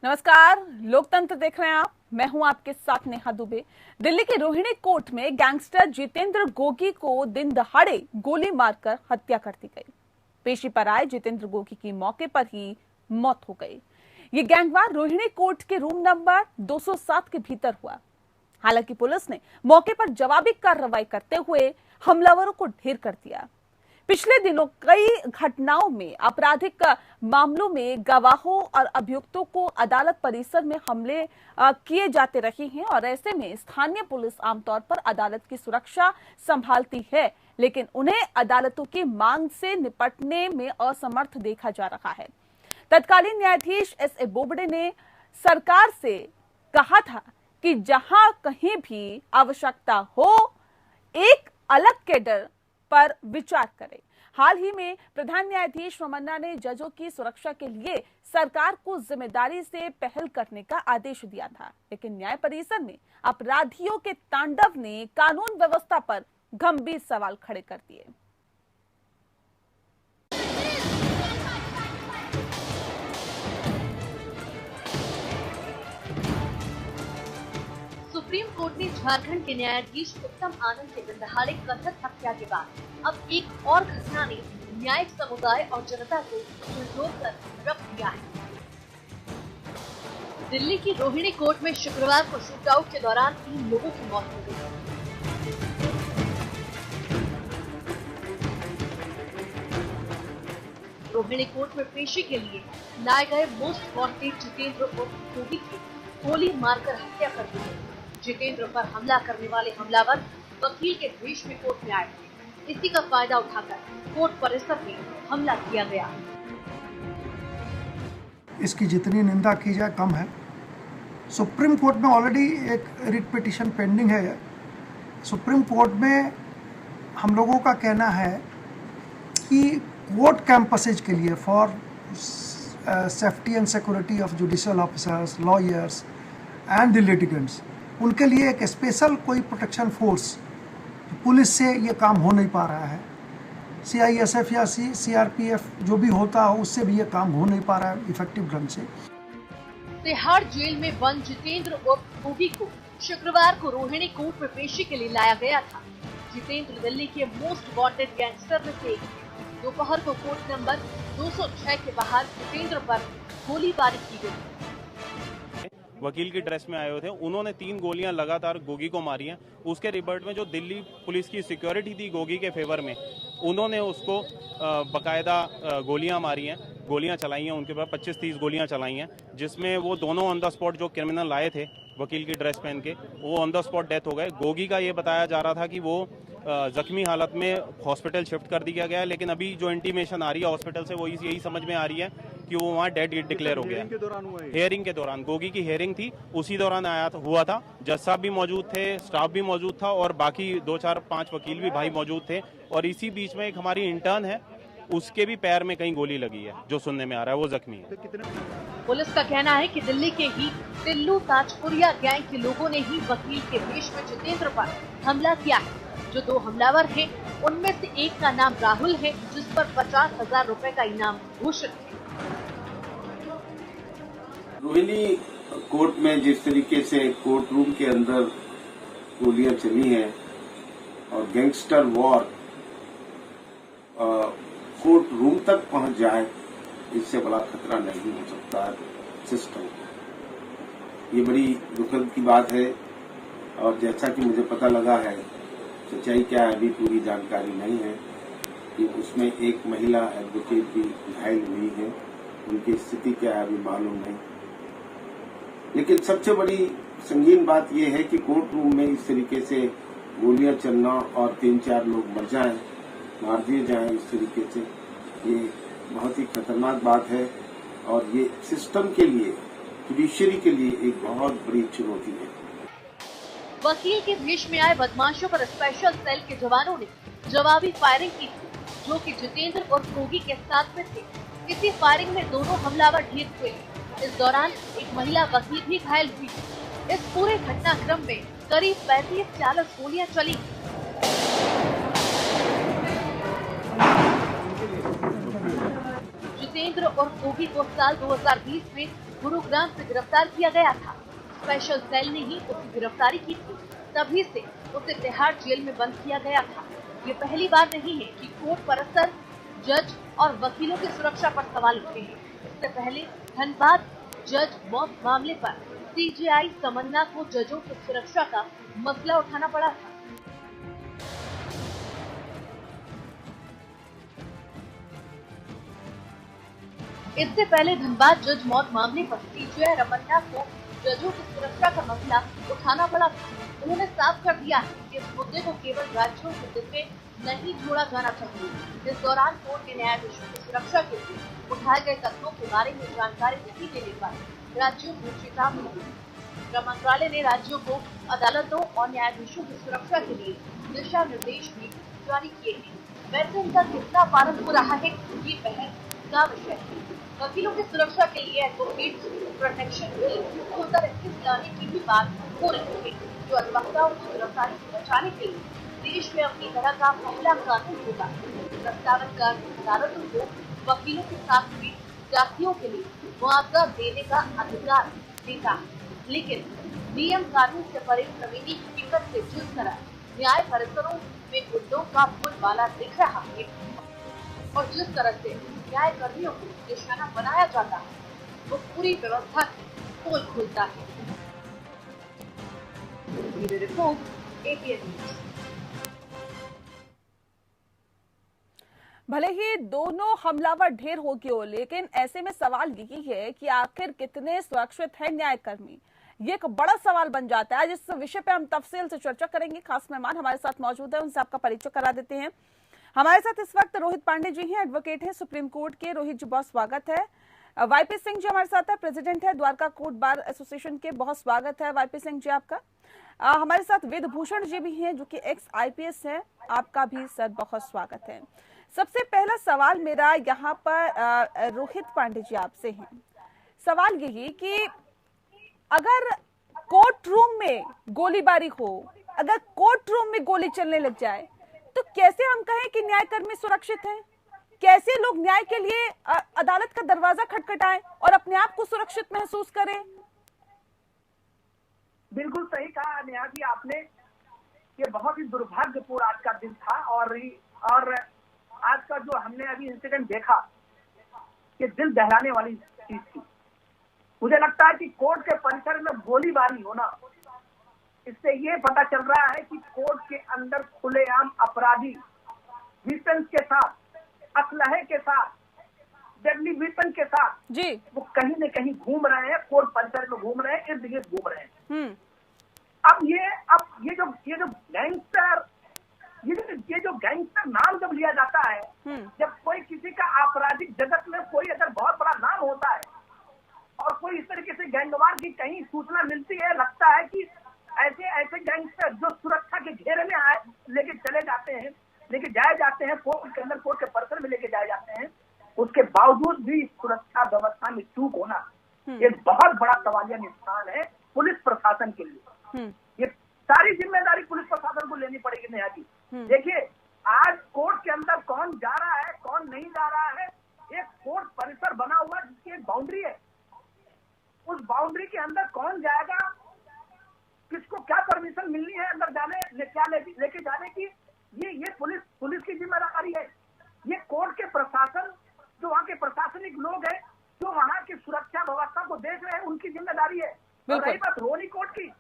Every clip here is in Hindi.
नमस्कार, लोकतंत्र देख रहे हैं आप। मैं हूं आपके साथ नेहा दुबे। दिल्ली के रोहिणी कोर्ट में गैंगस्टर जितेंद्र गोगी को दिन दहाड़े गोली मारकर हत्या कर दी गई। पेशी पर आए जितेंद्र गोगी की मौके पर ही मौत हो गई। ये गैंगवार रोहिणी कोर्ट के रूम नंबर 207 के भीतर हुआ। हालांकि पुलिस ने मौके पर जवाबी कार्रवाई करते हुए हमलावरों को ढेर कर दिया। पिछले दिनों कई घटनाओं में आपराधिक मामलों में गवाहों और अभियुक्तों को अदालत परिसर में हमले किए जाते रहे हैं और ऐसे में स्थानीय पुलिस आमतौर पर अदालत की सुरक्षा संभालती है, लेकिन उन्हें अदालतों की मांग से निपटने में असमर्थ देखा जा रहा है। तत्कालीन न्यायाधीश एस.ए. बोबडे ने सरकार से कहा था कि जहां कहीं भी आवश्यकता हो एक अलग कैडर पर विचार करें। हाल ही में प्रधान न्यायाधीश रमन्ना ने जजों की सुरक्षा के लिए सरकार को जिम्मेदारी से पहल करने का आदेश दिया था, लेकिन न्याय परिसर में अपराधियों के तांडव ने कानून व्यवस्था पर गंभीर सवाल खड़े कर दिए। सुप्रीम कोर्ट ने झारखंड के न्यायाधीश उत्तम आनंद के दिन दहाड़े कथित हत्या के बाद अब एक और घटना ने न्यायिक समुदाय और जनता को झंझोर कर रख दिया है। दिल्ली की रोहिणी कोर्ट में शुक्रवार को शूटआउट के दौरान 3 लोगों की मौत हो गई। रोहिणी कोर्ट में पेशी के लिए लाए गए मोस्ट वांटेड जितेंद्र उर्फ गोगी की गोली मारकर हत्या कर दी गई। जितेंद्र पर हमला करने वाले हमलावर वकील के भेष में कोर्ट में आए थे। इसी का फायदा उठाकर कोर्ट परिसर में हमला किया गया। इसकी जितनी निंदा की जाए कम है। सुप्रीम कोर्ट में ऑलरेडी एक रिट पिटीशन पेंडिंग है। सुप्रीम कोर्ट में हम लोगों का कहना है कि कोर्ट कैंपसेज के लिए for safety and security of judicial officers, lawyers and the litigants, उनके लिए एक स्पेशल कोई प्रोटेक्शन फोर्स, पुलिस से ये काम हो नहीं पा रहा है। CISF या CRPF जो भी होता है उससे भी ये काम हो नहीं पा रहा है इफेक्टिव ढंग से। तिहाड़ जेल में बंद जितेंद्र उर्फ गोगी को शुक्रवार को रोहिणी कोर्ट में पेशी के लिए लाया गया था। जितेंद्र दिल्ली के मोस्ट वांटेड गैंगस्टर में से एक थे। दोपहर को कोर्ट नंबर 206 के बाहर जितेंद्र पर गोलीबारी की गई। वकील की ड्रेस में आए हुए थे, उन्होंने 3 गोलियां लगातार गोगी को मारी हैं। उसके रिवर्ट में जो दिल्ली पुलिस की सिक्योरिटी थी गोगी के फेवर में, उन्होंने उसको बकायदा गोलियां मारी हैं, गोलियां चलाई हैं। उनके पास 25-30 गोलियां चलाई हैं, जिसमें वो दोनों ऑन द स्पॉट जो क्रिमिनल आए थे वकील की ड्रेस पहन के, वो ऑन द स्पॉट डेथ हो गए। गोगी का ये बताया जा रहा था कि वो जख्मी हालत में हॉस्पिटल शिफ्ट कर दिया गया है, लेकिन अभी जो इंटीमेशन आ रही है हॉस्पिटल से वो यही समझ में आ रही है कि वो वहाँ डेड डिक्लेयर हो गया। हेयरिंग के दौरान गोगी की हेयरिंग थी, उसी दौरान हुआ था। जज साहब भी मौजूद थे, स्टाफ भी मौजूद था और बाकी 2-4-5 वकील भी भाई मौजूद थे। और इसी बीच में एक हमारी इंटर्न है, उसके भी पैर में कहीं गोली लगी है, जो सुनने में आ रहा है वो जख्मी है। पुलिस का कहना है कि दिल्ली के ही टिल्लू ताजपुरिया गैंग के लोगों ने ही वकील के भेष में जितेंद्र पर हमला किया है। जो 2 हमलावर हैं, उनमें से एक का नाम राहुल है, जिस पर 50,000 रुपए का इनाम घोषित है। रोहिणी कोर्ट में जिस तरीके से कोर्ट रूम के अंदर गोलियां चली हैं और गैंगस्टर वॉर कोर्ट रूम तक पहुंच जाए, इससे बड़ा खतरा नहीं हो सकता है सिस्टम। ये बड़ी दुखद की बात है और जैसा कि मुझे पता लगा है, सच्चाई क्या है अभी पूरी जानकारी नहीं है, कि उसमें एक महिला एडवोकेट भी घायल हुई है। उनकी स्थिति क्या है अभी मालूम नहीं। लेकिन सबसे बड़ी संगीन बात यह है कि कोर्ट रूम में इस तरीके से गोलियां चलना और 3-4 लोग मर जाएं, मार दिए जाएं इस तरीके से, ये बहुत ही खतरनाक बात है और ये सिस्टम के लिए, जुडिशरी के लिए एक बहुत बड़ी चुनौती है। वकील के भेष में आए बदमाशों पर स्पेशल सेल के जवानों ने जवाबी फायरिंग की थी, जो कि जितेंद्र और गोगी के साथ में थे। इसी फायरिंग में दोनों हमलावर ढेर हुए। इस दौरान एक महिला वकील भी घायल हुई। इस पूरे घटनाक्रम में करीब 35-40 गोलियां चली। जितेंद्र और गोगी को साल 2020 में गुरुग्राम से गिरफ्तार किया गया था। स्पेशल सेल ने ही उसकी गिरफ्तारी की थी, तभी से उसे तिहाड़ जेल में बंद किया गया था। ये पहली बार नहीं है कि कोर्ट परिसर, जज और वकीलों की सुरक्षा पर सवाल उठे हैं। इससे पहले धनबाद जज मौत मामले पर सीजेआई तमन्ना को जजों की सुरक्षा का मसला उठाना पड़ा था। इससे पहले धनबाद जज मौत मामले पर सीजेआई तमन्ना को जजों की सुरक्षा का मसला उठाना पड़ा था। उन्होंने साफ कर दिया है कि इस मुद्दे को केवल राज्यों के दिल में नहीं जोड़ा जाना चाहिए। इस दौरान कोर्ट ने न्यायाधीशों की सुरक्षा के लिए उठाए गए कदमों के बारे में जानकारी नहीं देने पर राज्यों को चेतावनी दी। श्रम मंत्रालय ने राज्यों को अदालतों और न्यायाधीशों की सुरक्षा के लिए दिशा निर्देश भी जारी किए हैं। वैसे इनका कितना पालन हो रहा है, ये बहस का विषय है। वकीलों की सुरक्षा के लिए एडवोकेट प्रोटेक्शन बिल 2021 लाने की भी बात हो रही है, जो अधिवक्ताओं को गिरफ्तारी से बचाने के लिए देश में अपनी तरह का पहला कानून होगा। प्रस्तावित कानून अदालतों को वकीलों के साथ भी जातियों के लिए मुआवजा देने का अधिकार देता है, लेकिन नियम कानून से परे जमीनी हकीकत से जिस तरह न्याय परिसरों में गुंडों का बोलबाला दिख रहा है और जिस तरह से न्याय कर्मियों को निशाना बनाया जाता है, वो पूरी व्यवस्था की पोल खोलता है। Report APN news. भले ही दोनों हमलावर ढेर हो गए हो, लेकिन ऐसे में सवाल यही है कि आखिर कितने सुरक्षित है न्यायकर्मी। ये एक बड़ा सवाल बन जाता है, जिस विषय पे हम तफसील से चर्चा करेंगे। खास मेहमान हमारे साथ मौजूद है, उनसे आपका परिचय करा देते हैं। हमारे साथ इस वक्त रोहित पांडे जी हैं, एडवोकेट हैं सुप्रीम कोर्ट के। रोहित जी, बहुत स्वागत है। वाईपी सिंह जी हमारे साथ है, प्रेसिडेंट है द्वारका कोर्ट बार एसोसिएशन के। बहुत स्वागत है वाईपी सिंह जी आपका। हमारे साथ वेद भूषण जी भी हैं, जो कि एक्स IPS है। आपका भी सर बहुत स्वागत है। सबसे पहला सवाल मेरा यहाँ पर रोहित पांडे जी आपसे है। सवाल यही कि अगर कोर्ट रूम में गोलीबारी हो, अगर कोर्ट रूम में गोली चलने लग जाए, तो कैसे हम कहें कि न्यायकर्मी सुरक्षित हैं? कैसे लोग न्याय के लिए अदालत का दरवाजा खटखटाएं और अपने आप को सुरक्षित महसूस करें? बिल्कुल सही कहा नेहा जी आपने। ये बहुत ही दुर्भाग्यपूर्ण आज का दिन था और आज का जो हमने अभी इंसिडेंट देखा, ये दिल दहलाने वाली चीज थी। मुझे लगता है कि कोर्ट के परिसर में गोलीबारी होना, इससे ये पता चल रहा है कि कोर्ट के अंदर खुलेआम अपराधी वेपन्स के साथ, असलहे के साथ, डेडली वेपन के साथ जी वो कहीं न कहीं घूम रहे हैं, कोर्ट परिसर में घूम रहे हैं, इर्द गिर्द घूम रहे हैं। अब ये जो गैंगस्टर, ये जो गैंगस्टर नाम जब लिया जाता है, जब कोई किसी का आपराधिक जगत में कोई अगर बहुत बड़ा नाम होता है और कोई इस तरीके से गैंगवार की कहीं सूचना मिलती है, लगता है कि ऐसे गैंगस्टर जो सुरक्षा के घेरे में आए लेके जाए जाते हैं कोर्ट के अंदर, कोर्ट के परिसर में लेके जाए जाते हैं, उसके बावजूद भी सुरक्षा व्यवस्था में चूक होना एक बहुत बड़ा सवालिया निशान है पुलिस प्रशासन के लिए। ये सारी जिम्मेदारी पुलिस प्रशासन को लेनी पड़ेगी नेहा जी। देखिए, आज कोर्ट के अंदर कौन जा रहा है, कौन नहीं जा रहा है, एक कोर्ट परिसर बना हुआ जिसकी एक बाउंड्री है, उस बाउंड्री के अंदर कौन जाएगा, किसको क्या परमिशन मिलनी है अंदर जाने, लेके जाने की, ये पुलिस की जिम्मेदारी है। ये कोर्ट के प्रशासन, जो वहाँ के प्रशासनिक लोग हैं, जो वहाँ की सुरक्षा व्यवस्था को देख रहे हैं, उनकी जिम्मेदारी है। और रही बात रोनी कोर्ट की,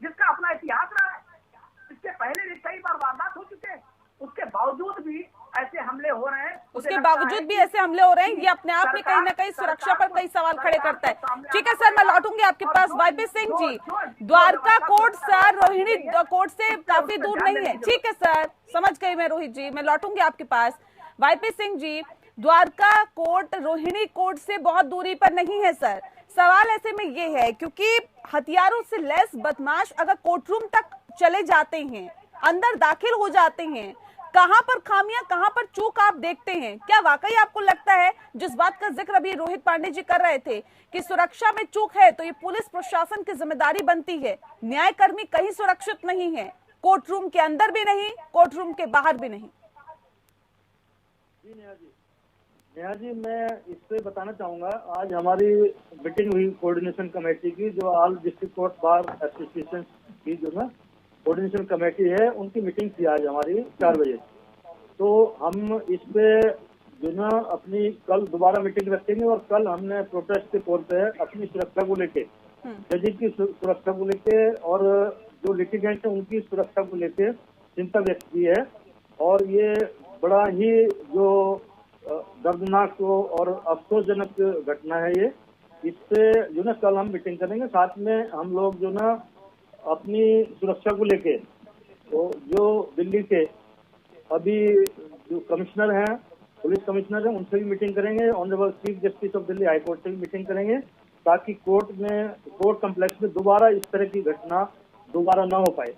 जिसका अपना इतिहास रहा है, इसके पहले भी कई बार वारदात हो चुके हैं, उसके बावजूद भी ऐसे हमले हो रहे हैं, उसके बावजूद भी ऐसे हमले हो रहे हैं, ये अपने आप में कहीं ना कहीं सुरक्षा पर कई सवाल खड़े करता है। ठीक है सर, मैं लौटूंगी आपके पास। YP Singh ji, Dwarka court sir Rohini court से काफी दूर नहीं है। ठीक है सर, समझ गई मैं रोहित जी, मैं लौटूंगी आपके पास। YP Singh ji, Dwarka court Rohini court से बहुत दूरी पर नहीं है सर। सवाल ऐसे में ये है, क्योंकि हथियारों से लैस बदमाश अगर कोर्टरूम तक चले जाते हैं, अंदर दाखिल हो जाते हैं, कहां पर खामियां, कहां पर चूक आप देखते हैं? क्या वाकई आपको लगता है, जिस बात का जिक्र अभी रोहित पांडे जी कर रहे थे कि सुरक्षा में चूक है, तो ये पुलिस प्रशासन की जिम्मेदारी बनती है? न्यायकर्मी कहीं सुरक्षित नहीं है, कोर्टरूम के अंदर भी नहीं, कोर्टरूम के बाहर भी नहीं। नेहा जी, मैं इस पे बताना चाहूंगा, आज हमारी मीटिंग हुई कोऑर्डिनेशन कमेटी की, जो all district court bar association की जो ना कोऑर्डिनेशन कमेटी है, उनकी मीटिंग थी आज हमारी 4 बजे। तो हम इस पे जो ना अपनी कल दोबारा मीटिंग रखेंगे, और कल हमने प्रोटेस्ट के तौर पे अपनी सुरक्षा को लेके, जज की सुरक्षा को लेके और जो लिटिगेंट है उनकी सुरक्षा को लेके चिंता व्यक्त की है। और ये बड़ा ही जो दर्दनाक और अफसोसजनक घटना है ये। इससे जो ना कल हम मीटिंग करेंगे, साथ में हम लोग जो ना अपनी सुरक्षा को लेके तो जो दिल्ली के अभी जो कमिश्नर हैं, पुलिस कमिश्नर हैं, उनसे भी मीटिंग करेंगे। Honourable chief justice of Delhi high court से भी मीटिंग करेंगे, ताकि कोर्ट कम्प्लेक्स में दोबारा इस तरह की घटना दोबारा ना हो पाए।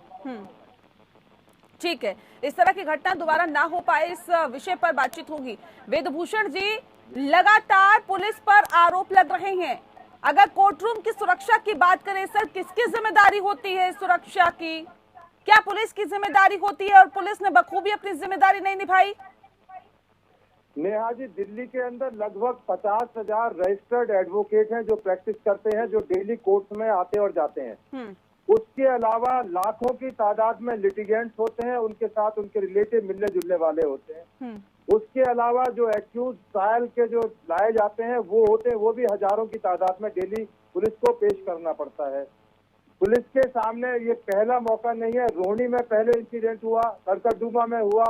ठीक है, इस तरह की घटना दोबारा ना हो पाए, इस विषय पर बातचीत होगी। वेदभूषण जी, लगातार पुलिस पर आरोप लग रहे हैं। अगर कोर्टरूम की सुरक्षा की बात करें सर, किसकी जिम्मेदारी होती है सुरक्षा की? क्या पुलिस की जिम्मेदारी होती है और पुलिस ने बखूबी अपनी जिम्मेदारी नहीं निभाई? नेहा जी, दिल्ली के अंदर लगभग 50,000 रजिस्टर्ड एडवोकेट हैं जो प्रैक्टिस करते हैं, जो डेली कोर्ट में आते और जाते हैं। उसके अलावा लाखों की तादाद में लिटिगेंट्स होते हैं, उनके साथ उनके रिलेटिव मिलने जुलने वाले होते हैं। उसके अलावा जो एक्यूज ट्रायल के जो लाए जाते हैं वो होते हैं, वो भी हजारों की तादाद में डेली पुलिस को पेश करना पड़ता है। पुलिस के सामने ये पहला मौका नहीं है। रोहिणी में पहले इंसिडेंट हुआ, करकरडूमा में हुआ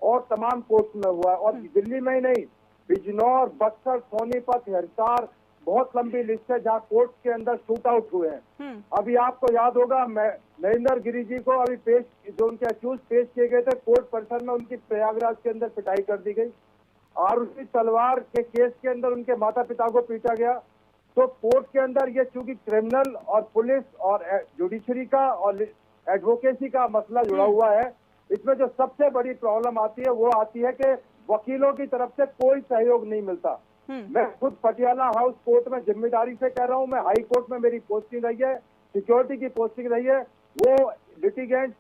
और तमाम कोर्ट में हुआ, और दिल्ली में ही नहीं, बिजनौर, बक्सर, सोनीपत, हिसार, बहुत लंबी लिस्ट है जहाँ कोर्ट के अंदर शूट आउट हुए हैं। अभी आपको याद होगा, महेंद्र गिरी जी को अभी जो उनके अक्यूज पेश किए गए थे कोर्ट परिसर में, उनकी प्रयागराज के अंदर पिटाई कर दी गई। आरुषि तलवार के केस के अंदर उनके माता पिता को पीटा गया। तो कोर्ट के अंदर ये चूंकि क्रिमिनल और पुलिस और जुडिशरी का और एडवोकेसी का मसला जुड़ा हुआ है, इसमें जो सबसे बड़ी प्रॉब्लम आती है वो आती है कि वकीलों की तरफ से कोई सहयोग नहीं मिलता। मैं खुद पटियाला हाउस कोर्ट में जिम्मेदारी से कह रहा हूँ, मैं हाई कोर्ट में मेरी पोस्टिंग रही है, सिक्योरिटी की पोस्टिंग रही है। वो लिटिगेंट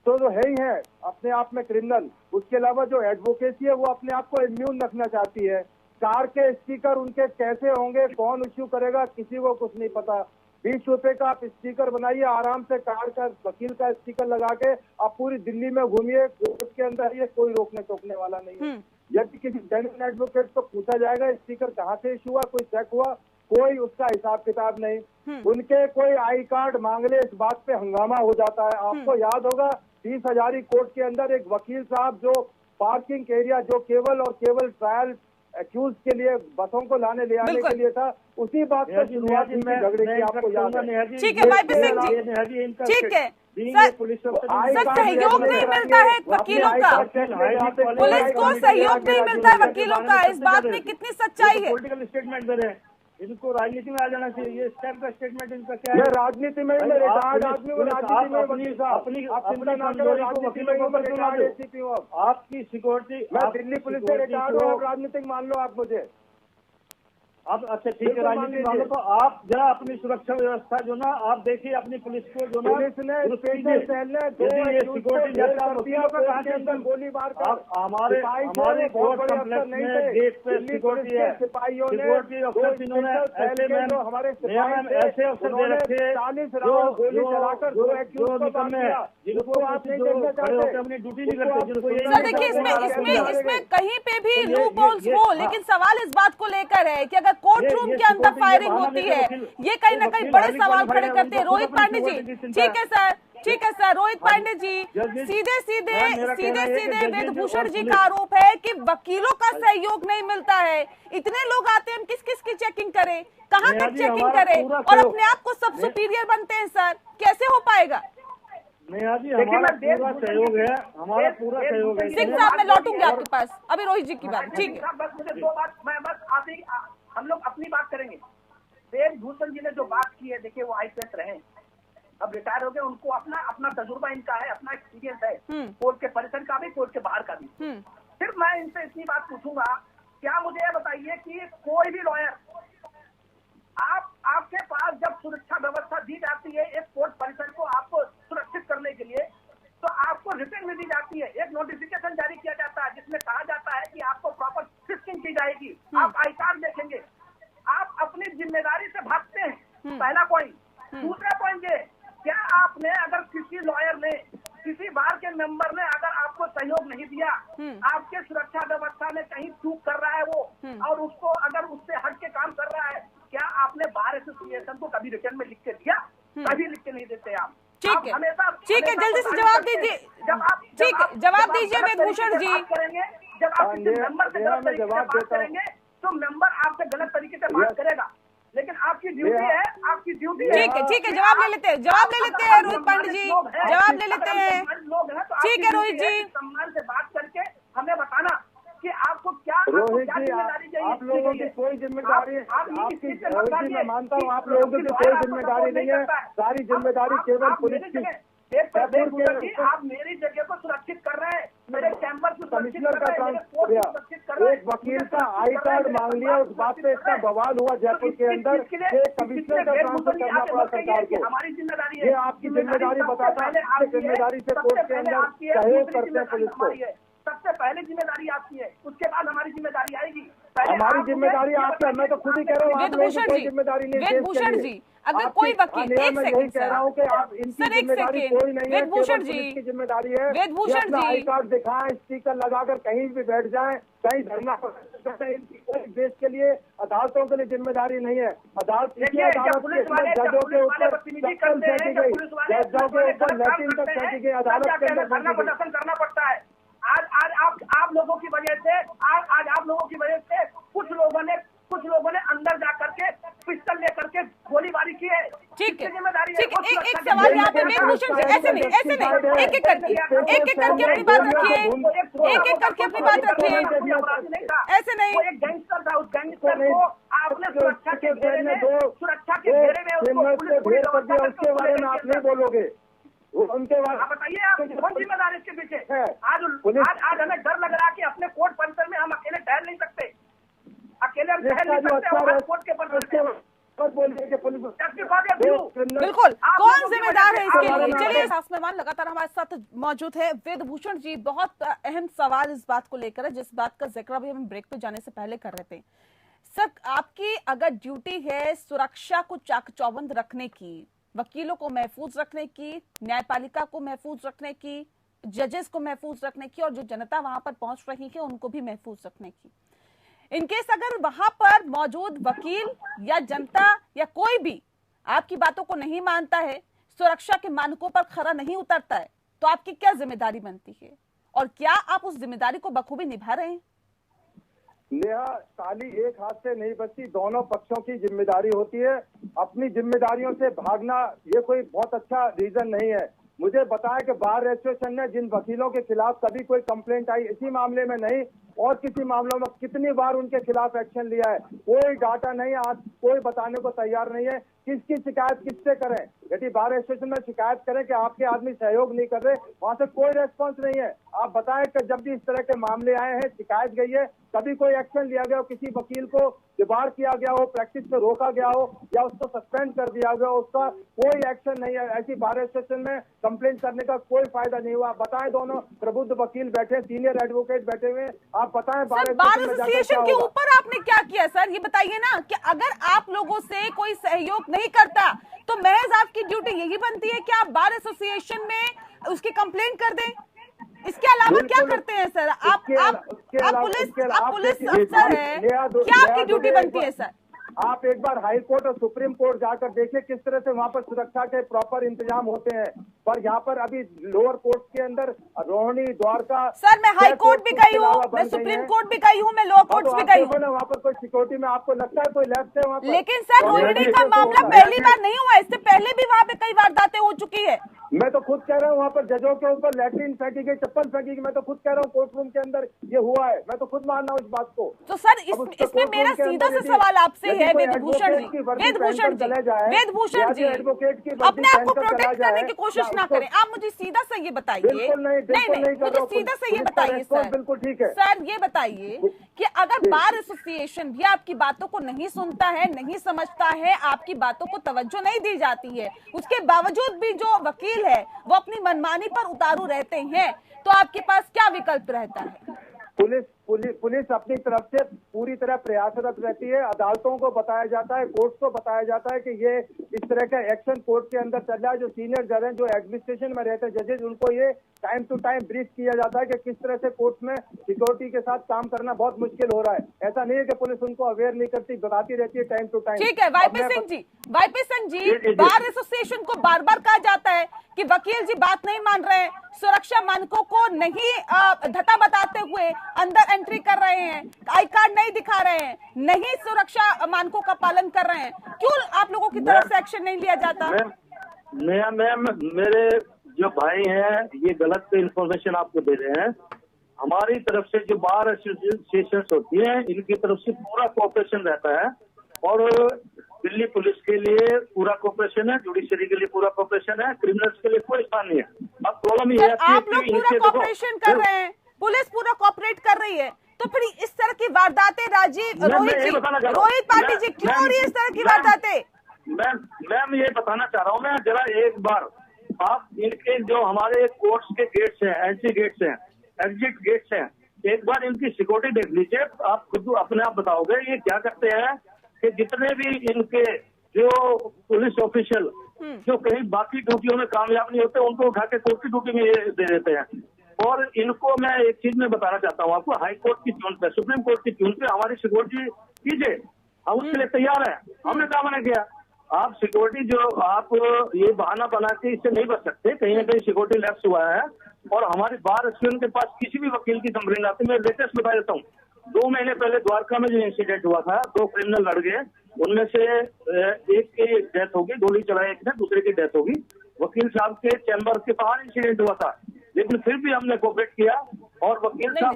तो जो है ही है अपने आप में क्रिमिनल, उसके अलावा जो एडवोकेसी है वो अपने आप को इम्यून रखना चाहती है। कार के स्टिकर उनके कैसे होंगे, कौन इश्यू करेगा, किसी को कुछ नहीं पता। 20 रुपए का आप स्टिकर बनाइए, आराम से कार का वकील का स्टिकर लगा के आप पूरी दिल्ली में घूमिए, कोर्ट के अंदर ये कोई रोकने टोकने वाला नहीं है। यदि किसी जेन्युइन एडवोकेट को पूछा जाएगा स्टिकर कहाँ से इशू हुआ, कोई चेक हुआ, कोई उसका हिसाब किताब नहीं। उनके कोई आई कार्ड मांग ले, इस बात पे हंगामा हो जाता है। आपको याद होगा 30 हजारी कोर्ट के अंदर एक वकील साहब जो पार्किंग एरिया जो केवल और केवल ट्रायल एक्यूज के लिए बसों को लाने ले आने के लिए था, उसी बात पर शुरुआत झगड़े की आपको याद है। ठीक है वाईपी सिंह जी, ठीक है सर, सहयोग नहीं मिलता है वकीलों का, पुलिस को सहयोग नहीं मिलता है वकीलों का, इस बात में कितनी सच्चाई है? पॉलिटिकल स्टेटमेंट दे रहे हैं, इनको राजनीति में आ जाना चाहिए। इस टाइप का स्टेटमेंट इनका क्या है? राजनीति में आदमी आपकी सिक्योरिटी, मैं दिल्ली पुलिस से रिटायर्ड हूँ, राजनीतिक मान लो आप मुझे। अब अच्छा ठीक है, राजनीतिक मान लो, तो आप जरा अपनी सुरक्षा व्यवस्था जो ना आप देखिए, अपनी पुलिस को जो ना पुलिस ने सिक्योरिटी गोली मार कर हमारे कोर्ट कम्प्लेक्स में गेट पे सिक्योरिटी है, सिक्योरिटी अफसर इन्होंने ऐसे ऐसे अफसर दे रखे 40 राउंड गोली चलाकर जो निकलने हैं, जिनको आप खड़े होकर अपनी ड्यूटी नहीं करते, जिनको सर देखिए इसमें कहीं पे भी लूप होल्स हो, लेकिन सवाल इस बात को लेकर है कि अगर कोर्ट रूम के अंदर फायरिंग होती है, ये कहीं ना कहीं बड़े सवाल खड़े करते हैं। रोहित पांडे जी, ठीक है सर, रोहित पांडे जी, सीधे वेदभूषण जी का आरोप है कि वकीलों का सहयोग नहीं मिलता है। इतने लोग आते हैं, हम किस किस की चेकिंग करें, कहाँ तक चेकिंग करें, और अपने आप को सब सुपीरियर बनते हैं सर, कैसे हो पाएगा? नेहा जी, हमारा पूरा सहयोग है, हमारा पूरा सहयोग है। सिंह साहब, मैं लौटूंगी आपके पास, अभी रोहित जी की बात। ठीक है, बस मुझे 2 बात, मैं बस आते हम लोग अपनी बात करेंगे। वेदभूषण जी ने जो बात की है, देखिए वो आईपीएस रहे, अब रिटायर हो गए, उनको अपना तजुर्बा इनका है, अपना एक्सपीरियंस है, कोर्ट के परिसर का भी, कोर्ट के बाहर का भी। फिर मैं इनसे इतनी बात पूछूंगा, क्या मुझे ये बताइए कि कोई भी लॉयर, आपके पास जब सुरक्षा व्यवस्था दी जाती है एक कोर्ट परिसर को आपको सुरक्षित करने के लिए, तो आपको रिटर्न में दी जाती है, एक नोटिफिकेशन जारी किया जाता है जिसमें कहा जाता है कि आपको प्रॉपर फ्रिस्किंग की नहीं दिया। आपके सुरक्षा व्यवस्था में कहीं चूक कर रहा है वो, और उसको अगर उससे हट के काम कर रहा है, क्या आपने बार एसोसिएशन को कभी रिटर्न में लिख के दिया? कभी लिख के नहीं देते आप। ठीक है, ठीक है, जल्दी से जवाब दीजिए। ठीक है, जवाब दीजिए वेदभूषण जी। जब आप किसी मेंबर से गलत तरीके से बात करेंगे तो मेंबर आपसे गलत तरीके से बात करेगा, लेकिन आपकी ड्यूटी है, आपकी ड्यूटी है। ठीक है, जवाब ले लेते हैं रोहित पांडे जी, जवाब ले लेते हैं। ठीक है रोहित जी, सम्मान से बात करके हमें बताना कि आपको क्या रोहित जी, आप लोगों की कोई जिम्मेदारी, आपकी रोहित जी मैं मानता हूँ आप लोगों की कोई जिम्मेदारी नहीं है, सारी जिम्मेदारी केवल पुलिस की। आप मेरी जगह को सुरक्षित कर रहे हैं, मेरे चैम्बर को कमिश्नर का काम किया, एक वकील का आई कार्ड मांग लिया, उस बात पे इतना बवाल हुआ जयपुर के अंदर, एक कमिश्नर का काम करना पड़ा सरकार को। हमारी जिम्मेदारी है, ये आपकी जिम्मेदारी बताता है, जिम्मेदारी से कोर्ट के अंदर सहयोग करते हैं पुलिस को। सबसे पहले जिम्मेदारी आपकी है, उसके बाद हमारी जिम्मेदारी आएगी। हमारी जिम्मेदारी आपकी है, मैं तो खुद ही कह रहा हूँ आप लोगों की कोई जिम्मेदारी नहीं है। वेदभूषण जी, अगर कोई वकील, एक सेकंड कह रहा हूँ कि आप इनकी जिम्मेदारी कोई नहीं है, वेदभूषण जी की जिम्मेदारी है। वेदभूषण जी आई कार्ड दिखाएं, स्टिकर लगाकर कहीं भी बैठ जाएं, कहीं धरना इनकी कोई देश के लिए, अदालतों के लिए जिम्मेदारी नहीं है। अदालत जजों के ऊपर चप्पल फेंकी गई, जजों के ऊपर लैट्रिन तक फेंकी गई, अदालत के अंदर प्रदर्शन करना पड़ता है। आज आप लोगों की वजह से, आज आप लोगों की वजह से कुछ लोगों ने अंदर जाकर के पिस्टल लेकर के गोलीबारी की है। ठीक है, जिम्मेदारी ठीक है, एक सवाल यहाँ पे वेदभूषण जी, ऐसे नहीं, एक एक करके अपनी बात रखिए, एक करके अपनी बात रखिए, ऐसे नहीं। वो एक गैंगस्टर था, उस गैंगस्टर को आपने सुरक्षा के घेरे में उसके बारे में आप नहीं बोलोगे, उनके बारे में बताइए आप कौन जिम्मेदार इसके पीछे। आज हमें डर लग रहा है कि अपने कोर्ट परिसर में हम अकेले ठहर नहीं सकते, अकेले हम ठहर नहीं सकते कोर्ट के परिसर। बिल्कुल, कौन जिम्मेदार है इसके लिए? चलिए, शासक मेहमान लगातार हमारे साथ मौजूद है। वेदभूषण जी, बहुत अहम सवाल इस बात को लेकर है, जिस बात का जिक्र अभी हम ब्रेक पे जाने से पहले कर रहे थे। सर, आपकी अगर ड्यूटी है सुरक्षा को चाक चौबंद रखने की, वकीलों को महफूज रखने की, न्यायपालिका को महफूज रखने की, जजेस को महफूज रखने की, और जो जनता वहां पर पहुंच रही है उनको भी महफूज रखने की, इनकेस अगर वहां पर मौजूद वकील या जनता या कोई भी आपकी बातों को नहीं मानता है, सुरक्षा के मानकों पर खरा नहीं उतरता है, तो आपकी क्या जिम्मेदारी बनती है, और क्या आप उस जिम्मेदारी को बखूबी निभा रहे हैं? नेहा, ताली एक हाथ से नहीं बजती, दोनों पक्षों की जिम्मेदारी होती है। अपनी जिम्मेदारियों से भागना ये कोई बहुत अच्छा रीजन नहीं है। मुझे बताया कि बार एसोसिएशन ने जिन वकीलों के खिलाफ कभी कोई कंप्लेंट आई, इसी मामले में नहीं और किसी मामलों में कितनी बार उनके खिलाफ एक्शन लिया है, कोई डाटा नहीं, आज कोई बताने को तैयार नहीं है। किसकी शिकायत किससे करें? यदि बार एसोसिएशन में शिकायत करें कि आपके आदमी सहयोग नहीं कर रहे, वहां से कोई रेस्पॉन्स नहीं है। आप बताएं कि जब भी इस तरह के मामले आए हैं, शिकायत गई है, कभी कोई एक्शन लिया गया हो, किसी वकील को डिबार किया गया हो, प्रैक्टिस से रोका गया हो, या उसको सस्पेंड कर दिया गया हो, उसका कोई एक्शन नहीं है। ऐसी बार एसोसिएशन में कंप्लेंट करने का कोई फायदा नहीं हुआ। बताएं, दोनों प्रबुद्ध वकील बैठे, सीनियर एडवोकेट बैठे हुए, आप बताएं बार एसोसिएशन के ऊपर आपने क्या किया सर? ये बताइए ना कि अगर आप लोगों से कोई सहयोग नहीं करता तो महज आपकी ड्यूटी यही बनती है कि आप बार एसोसिएशन में उसकी कंप्लेंट कर दें। इसके अलावा क्या करते हैं सर? आप पुलिस अफसर हैं, क्या आपकी ड्यूटी बनती है सर? आप एक बार हाई कोर्ट और सुप्रीम कोर्ट जाकर देखिए किस तरह से वहाँ पर सुरक्षा के प्रॉपर इंतजाम होते हैं। पर यहाँ पर अभी लोअर कोर्ट के अंदर रोहिणी, द्वारका, सर मैं हाई कोर्ट भी गई हूँ, मैं सुप्रीम कोर्ट भी गई हूँ, मैं लोअर कोर्ट भी गई हूँ। वहाँ पर कोई सिक्योरिटी में आपको लगता है कोई लेफ्ट है वहाँ पर? लेकिन सर रोहिणी का मामला पहली बार नहीं हुआ, इससे पहले भी वहाँ पे कई वारदातें हो चुकी है। मैं तो खुद कह रहा हूँ वहाँ पर जजों के ऊपर लैट्रिन फेंकी गई, चप्पल फेंकी गई। मैं तो खुद कह रहा हूँ कोर्ट रूम के अंदर ये हुआ है, मैं तो खुद मान रहा हूँ इस बात को। तो सर इसमें मेरा सीधा सा सवाल आपसे है वेदभूषण जी, वेदभूषण जी अपने आप को प्रोटेक्ट करने की कोशिश ना करें। आप मुझे सीधा सा ये बताइए, नहीं मुझे सीधा सा ये बताइए सर, बिल्कुल ठीक है सर, ये बताइए कि अगर बार एसोसिएशन भी आपकी बातों को नहीं सुनता है, नहीं समझता है, आपकी बातों को तवज्जो नहीं दी जाती है, उसके बावजूद भी जो वकील है वो अपनी मनमानी पर उतारू रहते हैं, तो आपके पास क्या विकल्प रहता है? पुलिस अपनी तरफ से पूरी तरह प्रयासरत रहती है। अदालतों को बताया जाता है, कोर्ट को बताया जाता है कि ये इस तरह का एक्शन कोर्ट के अंदर चल रहा है। जो सीनियर जज हैं, जो एडमिनिस्ट्रेशन में रहते हैं जजेज, उनको ये टाइम टू टाइम ब्रीफ किया जाता है कि किस तरह से कोर्ट में सिक्योरिटी के साथ काम करना बहुत मुश्किल हो रहा है। ऐसा नहीं है कि पुलिस उनको अवेयर नहीं करती, बताती रहती है टाइम टू टाइम। ठीक है Y P Singh ji, bar association को बार बार कहा जाता है कि वकील जी बात नहीं मान रहे हैं, सुरक्षा मानकों को नहीं धता बताते हुए अंदर एंट्री कर रहे हैं, आई कार्ड नहीं दिखा रहे हैं, नहीं सुरक्षा मानकों का पालन कर रहे हैं, क्यों आप लोगों की तरफ से एक्शन नहीं लिया जाता? मैम मेरे जो भाई हैं ये गलत इंफॉर्मेशन आपको दे रहे हैं। हमारी तरफ से जो बार एसोसिएशन होती है, इनकी तरफ से पूरा कोऑपरेशन रहता है और दिल्ली पुलिस के लिए पूरा कोऑपरेशन है, जुडिशरी के लिए पूरा कोऑपरेशन है, क्रिमिनल्स के लिए कोई स्थान नहीं है। अब प्रॉब्लम ये है आप लोग पूरा कोऑपरेशन कर रहे हैं, पुलिस पूरा कोऑपरेट कर रही है, तो फिर इस तरह की वारदातें रोहित पाटिल जी क्यों हो रही है इस तरह की वारदातें? मैम ये बताना चाह रहा हूँ मैं, जरा एक बार आप इनके जो हमारे कोर्ट्स के गेट्स हैं, एंट्री गेट्स हैं, एग्जिट गेट्स हैं, एक बार इनकी सिक्योरिटी देख लीजिए, आप खुद अपने आप बताओगे ये क्या करते हैं कि जितने भी इनके जो पुलिस ऑफिशियल जो कहीं बाकी ड्यूटियों में कामयाब नहीं होते, उनको उठा के कोर्ट की ड्यूटी में ये दे देते हैं। और इनको मैं एक चीज में बताना चाहता हूँ आपको, हाई कोर्ट की ट्यून पे, सुप्रीम कोर्ट की ट्यून पे हमारी सिक्योरिटी कीजिए, हम उसके लिए तैयार हैं। हमने क्या मना किया? आप सिक्योरिटी जो आप ये बहाना बना के इससे नहीं बच सकते, कहीं ना कहीं सिक्योरिटी लैप्स हुआ है। और हमारे बार एसोसिएशन के पास किसी भी वकील की कंप्लेंट आती है, मैं लेटेस्ट बता देता हूँ, 2 महीने पहले द्वारका में जो इंसिडेंट हुआ था, 2 क्रिमिनल लड़ गए, उनमें से एक की डेथ होगी, गोली चलाई एक ने, दूसरे की डेथ होगी। वकील साहब के चैम्बर के बाहर इंसिडेंट हुआ था, लेकिन फिर भी हमने कोऑपरेट किया और वकील साहब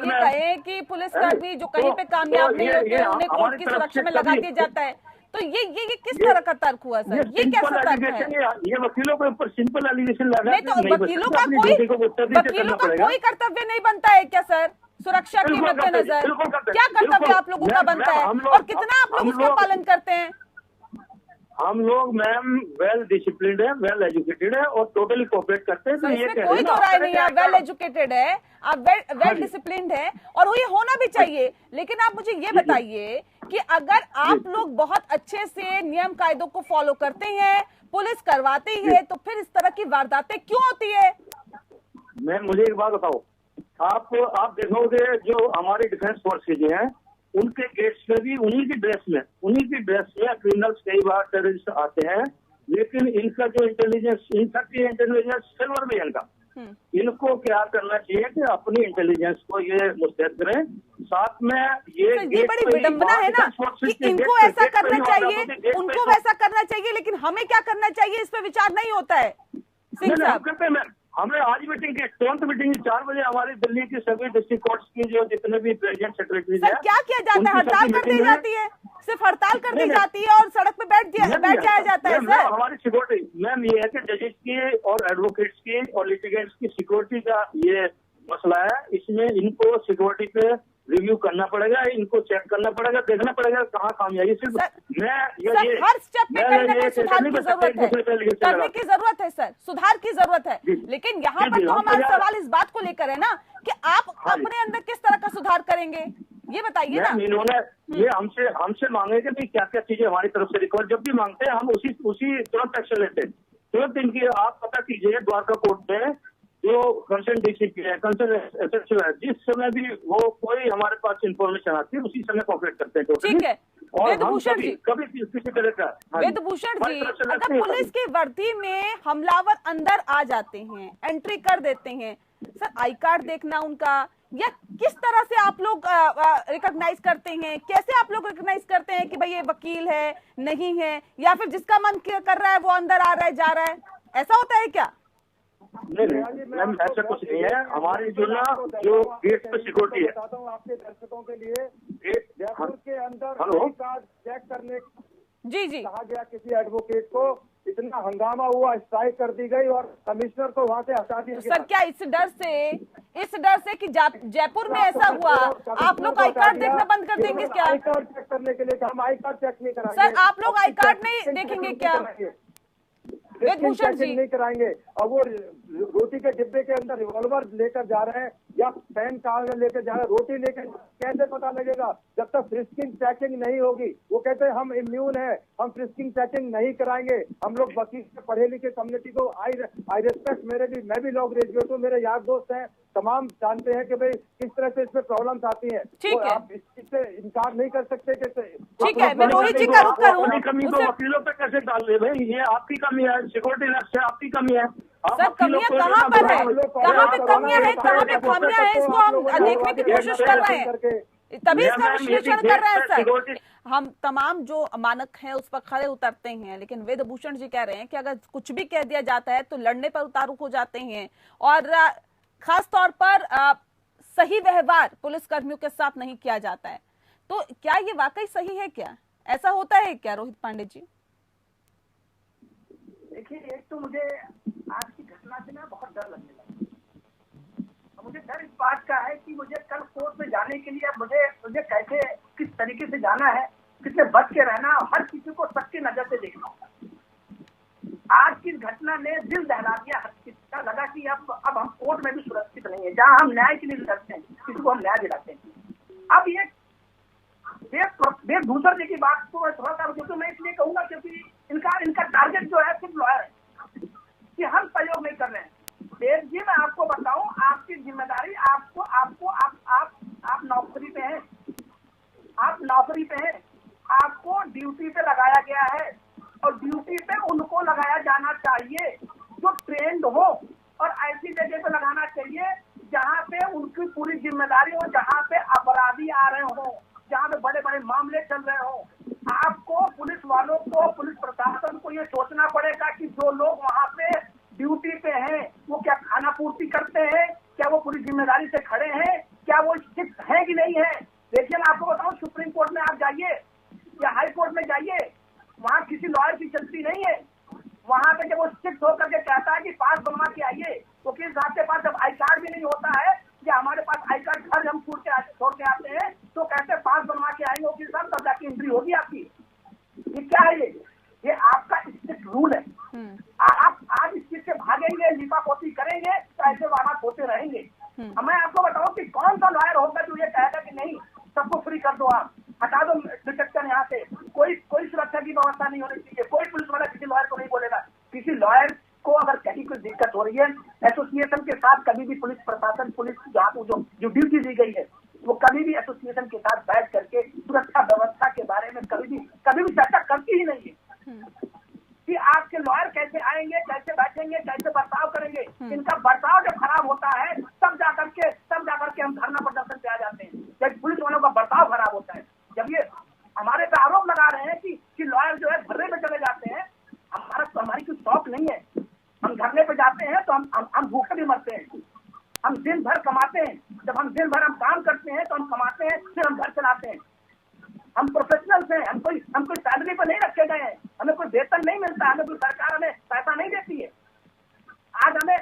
कहें कि पुलिसकर्मी जो कहीं पे कामयाब नहीं होते उन्हें कोर्ट की सुरक्षा में लगा दिया जाता है, तो ये किस तरह का तर्क हुआ सर? ये कैसा तर्क है? ये वकीलों के ऊपर सिंपल एलिगेशन लगा नहीं, तो वकीलों का कोई कर्तव्य नहीं बनता है क्या सर? सुरक्षा के मद्देनजर क्या कर्तव्य आप लोगों का बनता है और कितना आप लोग उसका पालन करते हैं? हम लोग मैम वेल डिसिप्लिन्ड है, वेल एजुकेटेड है और टोटली कोऑपरेट करते हैं। तो इसमें कोई दो राय नहीं है, आप वेल एजुकेटेड है, आप वेल डिसिप्लिन्ड है और ये होना भी चाहिए। लेकिन आप मुझे ये बताइए कि अगर आप लोग बहुत अच्छे से नियम कायदों को फॉलो करते हैं, पुलिस करवाती है, तो फिर इस तरह की वारदातें क्यों होती है? मैम मुझे एक बात बताओ, आप देखोगे जो हमारी डिफेंस फोर्सेज हैं, उनके गेट्स में भी उन्हीं की ड्रेस में क्रिमिनल्स कई बार टेररिस्ट आते हैं, लेकिन इनका जो इंटेलिजेंस सिल्वर में इनका, इनको क्या करना चाहिए कि अपनी इंटेलिजेंस को ये मुस्तैद करें, साथ में ये बड़ी विडंबना है ना कि इनको ऐसा करना चाहिए, उनको वैसा करना चाहिए, लेकिन हमें क्या करना चाहिए इस पे विचार नहीं होता है। सिंह साहब, हमने आज मीटिंग की, तुरंत मीटिंग 4 बजे हमारी दिल्ली की सभी डिस्ट्रिक्ट कोर्ट्स की जो जितने भी प्रेसिडेंट सेक्रेटरी हैं, क्या किया जाता है? हड़ताल कर दी जाती है, सिर्फ हड़ताल कर दी जाती है और सड़क पे बैठ जाया जाता है सर। हमारी सिक्योरिटी मैम ये है कि जजेस की और एडवोकेट्स की और लिटिगेंट्स की सिक्योरिटी का ये मसला है, इसमें इनको सिक्योरिटी पे रिव्यू करना पड़ेगा, इनको चेक करना पड़ेगा, देखना पड़ेगा कहाँ खामियाजी। सिर्फ हर स्टेप पे करने में सुधार की जरूरत है, करने की जरूरत है सर, सुधार की जरूरत है। लेकिन यहाँ पर तो हमारा सवाल इस बात को लेकर है ना कि आप अपने अंदर किस तरह का सुधार करेंगे, ये बताइए ना। इन्होंने ये हमसे मांगे कि भाई क्या क्या चीजें हमारी तरफ से रिकॉर्ड, जब भी मांगते हैं हम उसी तुरंत एक्शन लेते हैं, तुरंत इनकी। आप पता कीजिए द्वारका कोर्ट में जो कंसर्न डीसीपी है, कंसर्न एसएचओ है, जिस समय भी वो कोई हमारे पास इंफॉर्मेशन आती है उसी समय कोऑपरेट करते हैं। ठीक है वेदभूषण जी, कभी किसी तरह का वेदभूषण जी, अगर पुलिस की वर्दी में हमलावर अंदर आ जाते हैं, एंट्री कर देते हैं, सर आई कार्ड देखना उनका, या किस तरह से आप लोग रिकॉग्नाइज करते हैं, कैसे आप लोग रिकॉग्नाइज करते हैं कि भाई ये वकील है नहीं है, या फिर जिसका मन कर रहा है वो अंदर आ रहा है जा रहा है, ऐसा होता है क्या? नहीं मैम ऐसा कुछ नहीं है। हमारी जो गेट पे सिक्योरिटी है, बताता हूँ आपके दर्शकों के लिए, जयपुर के अंदर कार्ड चेक करने जी कहा गया किसी एडवोकेट को, इतना हंगामा हुआ, स्ट्राइक कर दी गई और कमिश्नर को वहाँ से हटा दिया गया। सर क्या इस डर से कि जयपुर में ऐसा हुआ, आप लोग आई कार्ड देखना बंद कर देंगे क्या? आई कार्ड चेक करने के लिए हम आई कार्ड चेक नहीं कराएंगे। सर आप लोग आई कार्ड नहीं देखेंगे क्या? फ्रिस्किंग चेकिंग नहीं कराएंगे, और वो रोटी के डिब्बे के अंदर रिवॉल्वर लेकर जा रहे हैं या पेन कार्ड लेकर जा रहे हैं, रोटी लेकर कैसे पता लगेगा जब तक फ्रिस्किंग चेकिंग नहीं होगी। वो कहते हैं हम इम्यून है, हम फ्रिस्किंग चेकिंग नहीं कराएंगे। हम लोग वकील पढ़े लिखे कम्युनिटी को आई रिस्पेक्ट, मैं भी लॉ ग्रेजुएट हूँ, मेरे यार दोस्त हैं, तमाम जानते हैं कि भाई किस तरह से इसमें प्रॉब्लम्स आती हैं। ठीक है, आप इससे इनकार नहीं कर सकते कि ठीक है, मैं रोहित जी का रुख करूं। कमी तो वकीलों पे कैसे डाल दे भाई, ये आपकी कमी है, सिक्योरिटी लैब से आपकी कमी है। सर कमियां कहाँ पर है, कहाँ पे कमियां है, कहाँ पे खामियां है, इसको हम देखने की कोशिश कर रहे हैं, तभी इसका विश्लेषण कर रहे हैं सर। हम तमाम जो मानक हैं उस पर खड़े उतरते हैं, लेकिन वेदभूषण जी कह रहे हैं कि अगर कुछ भी कह दिया जाता है तो लड़ने पर उतारू हो जाते हैं, और खास तौर पर सही व्यवहार पुलिस कर्मियों के साथ नहीं किया जाता है। तो क्या ये वाकई सही है, क्या ऐसा होता है क्या रोहित पांडे जी? देखिए, एक तो मुझे आज की घटना से ना बहुत डर लगने लगा। मुझे डर इस बात का है कि मुझे कल कोर्ट में जाने के लिए मुझे कैसे किस तरीके से जाना है, किससे बच के रहना, हर किसी को सबकी नजर से देखना होगा। आज की घटना ने दिल दहला दिया, हर किसी का लगा कि अब हम कोर्ट में भी सुरक्षित नहीं है, जहाँ हम न्याय के लिए लड़ते हैं, किसी को हम न्याय दिलाते हैं। अब ये वेदभूषण जी की बात को मैं थोड़ा सा, क्योंकि मैं इसलिए कहूंगा क्योंकि इनका टारगेट जो है सिर्फ लॉयर है कि हम सहयोग नहीं कर रहे हैं। वेद जी, मैं आपको बताऊं, आपकी जिम्मेदारी, आप नौकरी पे हैं, आप नौकरी पे हैं, आपको ड्यूटी पे लगाया गया है, और ड्यूटी पे उनको लगाया जाना चाहिए जो ट्रेंड हो, और ऐसी जगह पे लगाना चाहिए जहाँ पे उनकी पूरी जिम्मेदारी हो, जहाँ पे अपराधी आ रहे हो, जहाँ पे बड़े बड़े मामले चल रहे हो। आपको, पुलिस वालों को, पुलिस प्रशासन को ये सोचना पड़ेगा कि जो लोग वहाँ पे ड्यूटी पे हैं वो क्या खाना पूर्ति करते हैं, क्या वो पूरी जिम्मेदारी से खड़े हैं, क्या वो स्ट्रिक्ट है कि नहीं है। देखिए, मैं आपको बताऊं, सुप्रीम कोर्ट में आप जाइए या हाई कोर्ट में जाइए, वहाँ किसी लॉयर की चलती नहीं है। वहाँ पे जब वो स्ट्रिक्ट होकर के कहता है कि पास बनवा के आइए, तो किस साहब के पास जब आई कार्ड भी नहीं होता है, या हमारे पास आई कार्ड घर हम छोड़ के आते हैं, तो कैसे पास बनवा के आएंगे वकील साहब, तब जाके एंट्री होगी आपकी। ये क्या है, ये आपका स्ट्रिक्ट रूल है। आप आज इस चीज से भागेंगे, लिपापोती करेंगे, तो ऐसे वादा होते रहेंगे। मैं आपको बताऊं कि कौन सा लॉयर होगा जो ये कहेगा कि नहीं सबको फ्री कर दो, आप हटा दो डिटेक्शन यहाँ से, कोई सुरक्षा की व्यवस्था नहीं होनी चाहिए, कोई पुलिस वाला किसी लॉयर को नहीं बोलेगा। किसी लॉयर को अगर कहीं कोई दिक्कत हो रही है, एसोसिएशन के साथ कभी भी पुलिस प्रशासन, पुलिस जहाँ को जो ड्यूटी दी गई है, वो कभी भी एसोसिएशन के साथ बैठ करके सुरक्षा व्यवस्था के बारे में कभी भी चर्चा करती ही नहीं है कि आपके लॉयर कैसे आएंगे, कैसे बैठेंगे, कैसे बर्ताव करेंगे। इनका बर्ताव जब खराब होता है तब जाकर के हम धरना प्रदर्शन पे आ जाते हैं, जब पुलिस वालों का बर्ताव खराब होता है। जब ये हमारे पे आरोप लगा रहे हैं कि लॉयर जो है धरने पे चले जाते हैं, हमारी कोई शौक नहीं है, हम धरने पे जाते हैं तो हम भूखे भी मरते हैं, हम दिन भर कमाते हैं, जब हम दिन भर हम काम करते हैं तो हम कमाते हैं, फिर हम घर चलाते हैं। हम प्रोफेशनल्स हैं, हम कोई सैलरी पर नहीं रखे गए हैं, हमें कोई वेतन नहीं मिलता, हमें कोई सरकार हमें पैसा नहीं देती है। आज हमें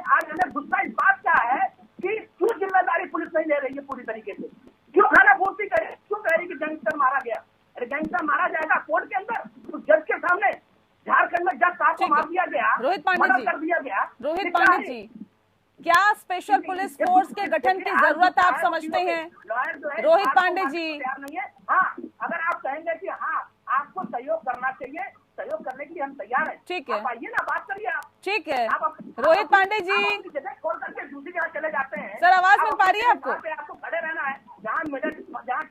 गुस्सा इस बात का है कि क्यों जिम्मेदारी पुलिस नहीं ले रही है पूरी तरीके से, क्यों खाना पूर्ति करे, क्यों कह रही कि गैंगस्टर मारा गया। अरे गैंगस्टर मारा जाएगा कोर्ट के अंदर, तो जज के सामने, झारखंड में जज साहब को मार दिया गया, रोहित पांडे जी, कर दिया गया। रोहित पांडे जी, क्या स्पेशल पुलिस फोर्स के गठन की जरूरत आप समझते हैं? रोहित पांडे जी, हाँ, अगर आप कहेंगे कि हाँ आपको सहयोग करना चाहिए, सहयोग करने के लिए हम तैयार हैं। ठीक है, आइए ना, बात करिए आप। ठीक है रोहित पांडे जी, जगह छोड़ करके दूसरी जगह चले जाते हैं। सर आवाज मिल पा रही है आपको? आपको खड़े रहना है, जहाँ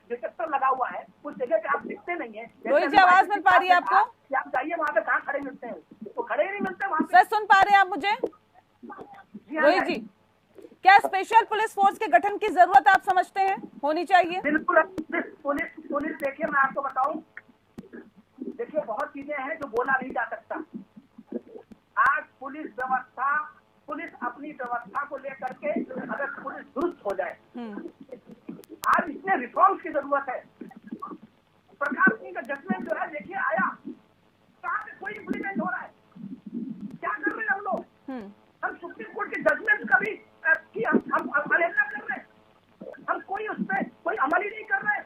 डिटेक्टर लगा हुआ है उस जगह पे आप दिखते नहीं है। रोहित जी, आवाज मिल पा रही है आपको? आप जाइए वहाँ पे, कहाँ खड़े मिलते हैं, तो खड़े ही नहीं मिलते वहाँ पे। सर सुन पा रहे हैं आप मुझे? रोहित जी, क्या स्पेशल पुलिस फोर्स के गठन की जरूरत आप समझते हैं होनी चाहिए? बिल्कुल, पुलिस देखिए, मैं आपको बताऊं, देखिए बहुत चीजें हैं जो बोला नहीं जा सकता। आज पुलिस अपनी व्यवस्था को लेकर के अगर पुलिस दुरुस्त हो जाए, आज इसमें रिफॉर्म्स की जरूरत है। प्रकाश सिंह का जजमेंट जो है देखिए आया, कहाँ पे कोई इम्प्लीमेंट हो रहा है, क्या कर रहे हैं हम लोग? हम सुप्रीम कोर्ट के जजमेंट का भी हम अवहेलना कर रहे हैं, हम कोई उस पर कोई अमल ही नहीं कर रहे हैं।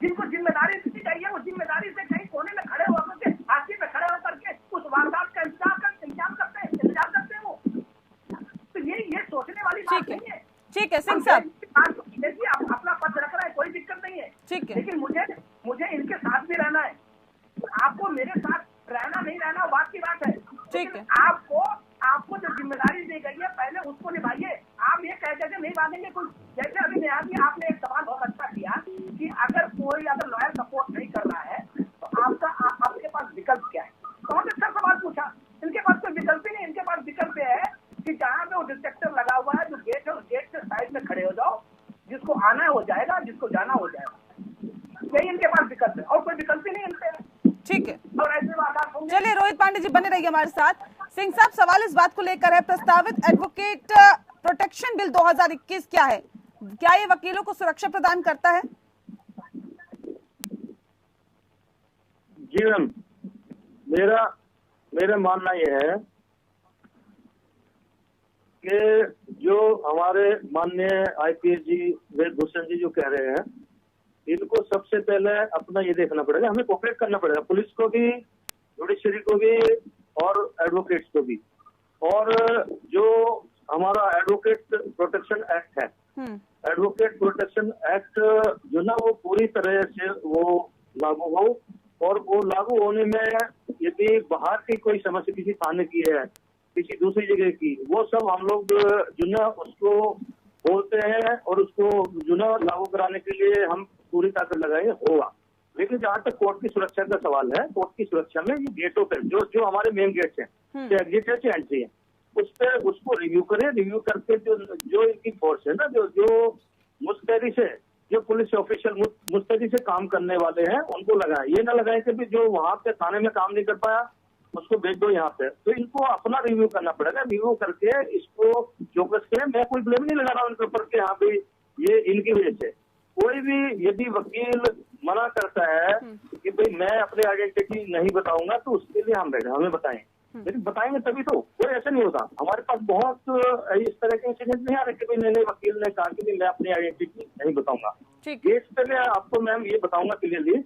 जिनको जिम्मेदारी दी चाहिए वो जिम्मेदारी से कहीं कोने में खड़े होकर के, हाथी में खड़े होकर के उस वारदात का इंतजाम है सिंह साहब, देखिए आप अपना पद रख रहा है, कोई दिक्कत नहीं है, ठीक है, लेकिन मुझे इनके साथ भी रहना है। आपको मेरे साथ रहना नहीं रहना बात की बात है, ठीक है। आपको जो जिम्मेदारी दी गई है पहले उसको निभाइए। आप ये कह के नहीं बांधेंगे कुछ। जैसे अभी न्यायाधीश आपने एक सवाल बहुत अच्छा किया कि अगर लॉयर सपोर्ट नहीं कर रहा है तो आपके पास विकल्प क्या है। बहुत अच्छा सवाल पूछा। इनके पास कोई विकल्प ही नहीं। इनके पास विकल्प है कि जहाँ पे वो डिटेक्टर लगा हुआ है, जो गेट है उस गेट के साइड में खड़े हो जाओ, जिसको आना हो जाएगा, जिसको जाना हो जाएगा। यही इनके पास विकल्प है और कोई विकल्प ही नहीं इनसे। ठीक है, और ऐसे वारदात होंगे। चलिए रोहित पांडे जी बने रहिए हमारे साथ। सिंह साहब, सवाल इस बात को लेकर है, प्रस्तावित एडवोकेट प्रोटेक्शन बिल 2021 क्या है? क्या ये वकीलों को सुरक्षा प्रदान करता है? जी मैम, मेरा मानना यह है कि जो हमारे माननीय आईपीएस जी वेद भूषण जी जो कह रहे हैं, इनको सबसे पहले अपना ये देखना पड़ेगा, हमें कोऑपरेट करना पड़ेगा, पुलिस को भी, जुडिशरी को भी और एडवोकेट्स को भी। और जो हमारा एडवोकेट प्रोटेक्शन एक्ट है, एडवोकेट प्रोटेक्शन एक्ट जो ना वो पूरी तरह से वो लागू हो, और वो लागू होने में यदि बाहर की कोई समस्या किसी थाने की है, किसी दूसरी जगह की, वो सब हम लोग जो ना उसको बोलते हैं और उसको जो ना लागू कराने के लिए हम पूरी ताकत लगाएंगे, होगा। लेकिन जहाँ तक कोर्ट की सुरक्षा का सवाल है, कोर्ट की सुरक्षा में ये गेटों पर जो हमारे मेन गेट्स हैं, चाहे एग्जिट है चाहे एंट्री है, उस पर उसको रिव्यू करें। रिव्यू करके जो इनकी फोर्स है ना, जो मुस्तैदी से, जो पुलिस ऑफिशियल मुस्तैदी से काम करने वाले हैं, उनको लगाएं। ये ना लगाएं कि जो वहां पे थाने में काम नहीं कर पाया उसको भेज दो यहाँ पे। तो इनको अपना रिव्यू करना पड़ेगा, रिव्यू करके इसको चौकस करें। मैं कोई ब्लेम नहीं लगा रहा हूँ उनके ऊपर कि यहाँ पे ये इनकी वजह से। कोई भी यदि वकील मना करता है कि भाई मैं अपनी आइडेंटिटी नहीं बताऊंगा, तो उसके लिए हमें बताएं, लेकिन बताएंगे तभी तो। कोई ऐसा नहीं होता। हमारे पास बहुत इस तरह के इंसिडेंट नहीं आ रहे कि भाई नए वकील ने कहा कि मैं अपनी आइडेंटिटी नहीं बताऊंगा। केस पे मैं आपको मैम ये बताऊंगा क्लियरली,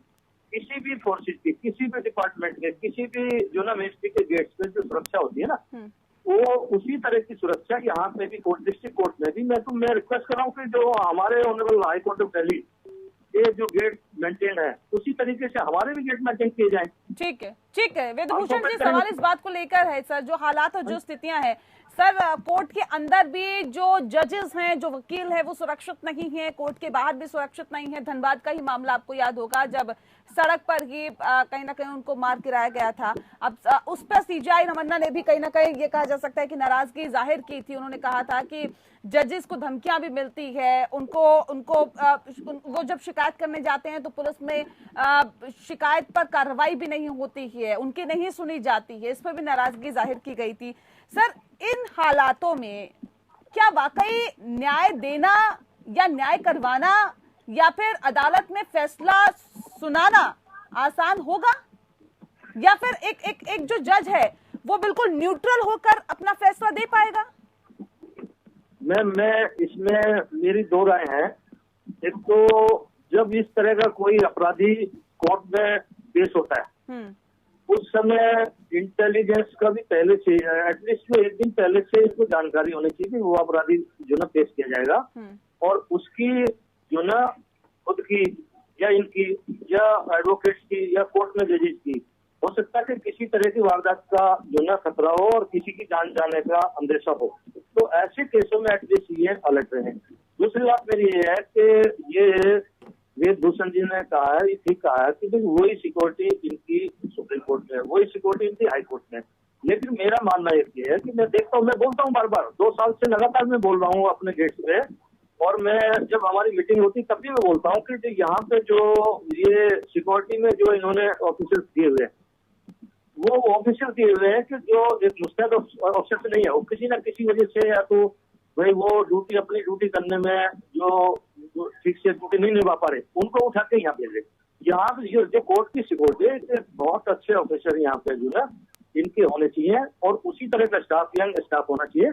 किसी भी फोर्सेज की, किसी भी डिपार्टमेंट के, किसी भी जो ना मिनिस्ट्री के गेट्स पे जो सुरक्षा होती है ना, वो उसी तरह की सुरक्षा यहाँ पे भी कोर्ट, डिस्ट्रिक्ट कोर्ट में भी। मैं रिक्वेस्ट कर रहा हूँ कि जो हमारे honourable high court of Delhi ये जो गेट मेंटेन है, उसी तरीके से हमारे भी गेट मेंटेन किए जाएं। ठीक है, ठीक है। वेदभूषण जी, सवाल इस बात को लेकर है सर, जो हालात और जो स्थितियां हैं सर, कोर्ट के अंदर भी जो जजेस हैं, जो वकील हैं, वो सुरक्षित नहीं है, कोर्ट के बाहर भी सुरक्षित नहीं है। धनबाद का ही मामला आपको याद होगा, जब सड़क पर ही कहीं ना कहीं उनको मार गिराया गया था। अब उस पर सीजीआई रमन्ना ने भी कहीं ना कहीं ये कहा जा सकता है कि नाराजगी जाहिर की थी। उन्होंने कहा था कि जजेस को धमकियां भी मिलती है, वो जब शिकायत करने जाते हैं तो पुलिस में शिकायत पर कार्रवाई भी नहीं होती है, उनकी नहीं सुनी जाती है। इस पर भी नाराजगी जाहिर की गई थी। सर, इन हालातों में क्या वाकई न्याय देना या न्याय करवाना या फिर अदालत में फैसला सुनाना आसान होगा, या फिर एक जो जज है वो बिल्कुल न्यूट्रल होकर अपना फैसला दे पाएगा? मैं इसमें मेरी दो राय हैं। एक तो जब इस तरह का कोई अपराधी कोर्ट में पेश होता है, उस समय इंटेलिजेंस का भी पहले से, एटलीस्ट एक दिन पहले से इसको जानकारी होनी चाहिए कि वो अपराधी जो ना पेश किया जाएगा, और उसकी जो ना खुद की या इनकी या एडवोकेट्स की या कोर्ट में जजेस की, हो सकता है कि किसी तरह की वारदात का जो ना खतरा हो और किसी की जान जाने का अंदेशा हो, तो ऐसे केसों में एटलीस्ट ये अलर्ट रहे। दूसरी बात मेरी ये है कि ये वेद भूषण जी ने कहा है, ठीक कहा है कि वही सिक्योरिटी इनकी सुप्रीम कोर्ट में है, वही सिक्योरिटी इनकी हाई कोर्ट में है। लेकिन मेरा मानना ये है कि मैं देखता हूँ, मैं बोलता हूँ बार बार, 2 साल से लगातार मैं बोल रहा हूँ अपने गेट्स पे, और मैं जब हमारी मीटिंग होती तब भी मैं बोलता हूँ कि यहाँ पे जो ये सिक्योरिटी में जो इन्होंने ऑफिसर्स दिए हुए हैं, वो ऑफिसर दिए हुए हैं कि जो एक मुस्तैद ऑफिसर से नहीं है, वो किसी न किसी वजह से, या तो भाई वो अपनी ड्यूटी करने में जो ठीक से ड्यूटी नहीं निभा पा रहे, उनको उठा के यहाँ भेजे। यहाँ पे जो कोर्ट की सिक्योरिटी है, बहुत अच्छे ऑफिसर यहाँ पे जो है इनके होने चाहिए, और उसी तरह का स्टाफ, यंग स्टाफ होना चाहिए,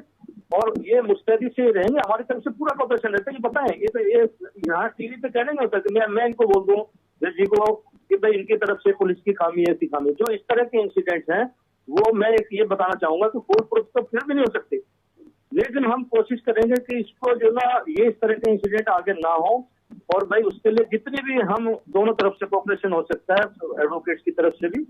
और ये मुस्तैदी से रहेंगे। हमारी तरफ से पूरा कॉपरेशन रहता है। ये बताएं, ये यहाँ टीवी पे कहने नहीं होता कि मैं इनको बोल दूं जज जी को कि भाई इनकी तरफ से पुलिस की खामी है, ऐसी खामी। जो इस तरह के इंसिडेंट्स हैं, वो मैं ये बताना चाहूंगा कि फोर्स प्रूफ तो फिर भी नहीं हो सकते, लेकिन हम कोशिश करेंगे कि इसको जो ना ये इस तरह के इंसिडेंट आगे ना हो, और भाई उसके लिए जितनी भी हम दोनों तरफ से कोऑपरेशन हो सकता है, एडवोकेट्स की तरफ से भी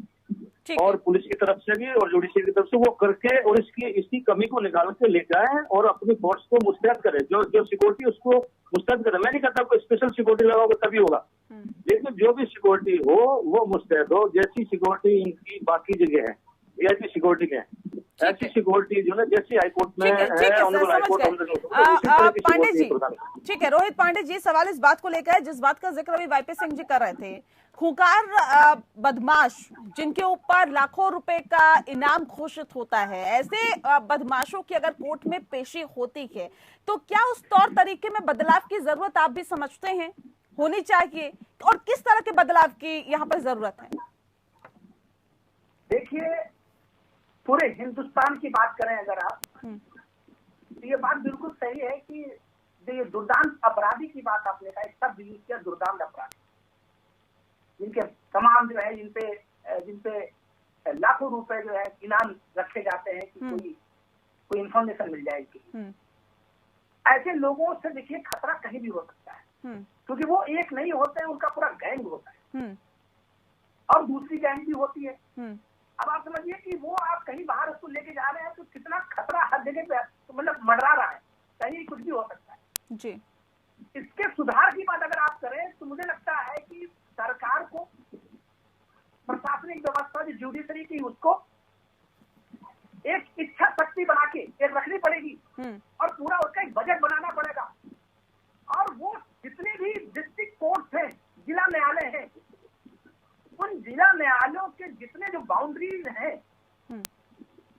और पुलिस की तरफ से भी और जुडिशियल की तरफ से, वो करके और इसकी कमी को निकाल के ले जाए और अपनी फोर्स को मुस्तैद करे। जो सिक्योरिटी उसको मुस्तैद करे। मैं नहीं कहता कोई स्पेशल सिक्योरिटी लगाओगे तभी होगा, लेकिन जो भी सिक्योरिटी हो वो मुस्तैद हो, जैसी सिक्योरिटी इनकी बाकी जगह है, ऐसी सिक्योरिटी है, ऐसी सिक्योरिटी जो ना जैसी हाईकोर्ट में है, पांडे जी, ठीक है। रोहित पांडे जी, सवाल इस बात को लेकर है जिस बात का जिक्र अभी वाईपी सिंह जी कर रहे थे। खूंखार बदमाश जिनके ऊपर लाखों रुपए का इनाम घोषित होता है, ऐसे बदमाशों की अगर कोर्ट में पेशी होती है तो क्या उस तौर तरीके में बदलाव की जरूरत आप भी समझते हैं होनी चाहिए, और किस तरह के बदलाव की यहाँ पर जरूरत है? देखिए, पूरे हिंदुस्तान की बात करें अगर आप, तो ये बात बिल्कुल सही है कि ये दुर्दांत अपराधी की बात आपने कहा, एक शब्द यूज किया, दुर्दांत अपराधी, जिनके तमाम जो है जिनपे लाखों रुपए जो है इनाम रखे जाते हैं कि कोई इंफॉर्मेशन मिल जाएगी। ऐसे लोगों से देखिए खतरा कहीं भी हो सकता है, क्योंकि वो एक नहीं होते हैं, उनका पूरा गैंग होता है और दूसरी गैंग भी होती है। अब आप समझिए कि वो आप कहीं बाहर उसको लेके जा रहे हैं तो कितना खतरा हर जगह पे मतलब मंडरा रहा है, कहीं कुछ भी हो सकता है जी। इसके सुधार की बात अगर आप करें तो मुझे लगता है कि सरकार को प्रशासनिक व्यवस्था जो जुडिशरी की उसको एक इच्छा शक्ति बना के एक रखनी पड़ेगी और पूरा उसका एक बजट बनाना पड़ेगा, और वो जितने भी डिस्ट्रिक्ट कोर्ट हैं, जिला न्यायालय हैं, उन जिला न्यायालयों के जितने जो बाउंड्रीज हैं,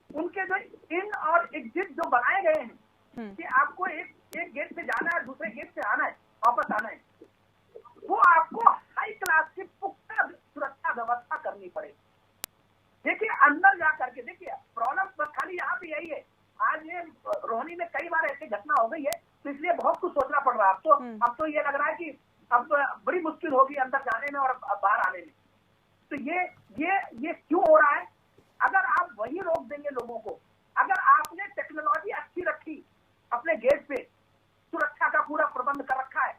उनके जो इन और एग्जिट जो बनाए गए हैं कि आपको एक गेट से जाना है, दूसरे गेट से आना है, वापस आना है, वो आपको हाई क्लास की पुख्ता सुरक्षा व्यवस्था करनी पड़ेगी। देखिए अंदर जा करके देखिए, प्रॉब्लम खाली यहाँ पे यही है। आज ये रोहिणी में कई बार ऐसी घटना हो गई है, तो इसलिए बहुत कुछ सोचना पड़ रहा है। अब तो ये लग रहा है कि अब बड़ी मुश्किल होगी अंदर जाने में और बाहर आने में। तो ये क्यों हो रहा है? अगर आप वही रोक देंगे लोगों को, अगर आपने टेक्नोलॉजी अच्छी रखी, अपने गेट पे सुरक्षा का पूरा प्रबंध कर रखा है,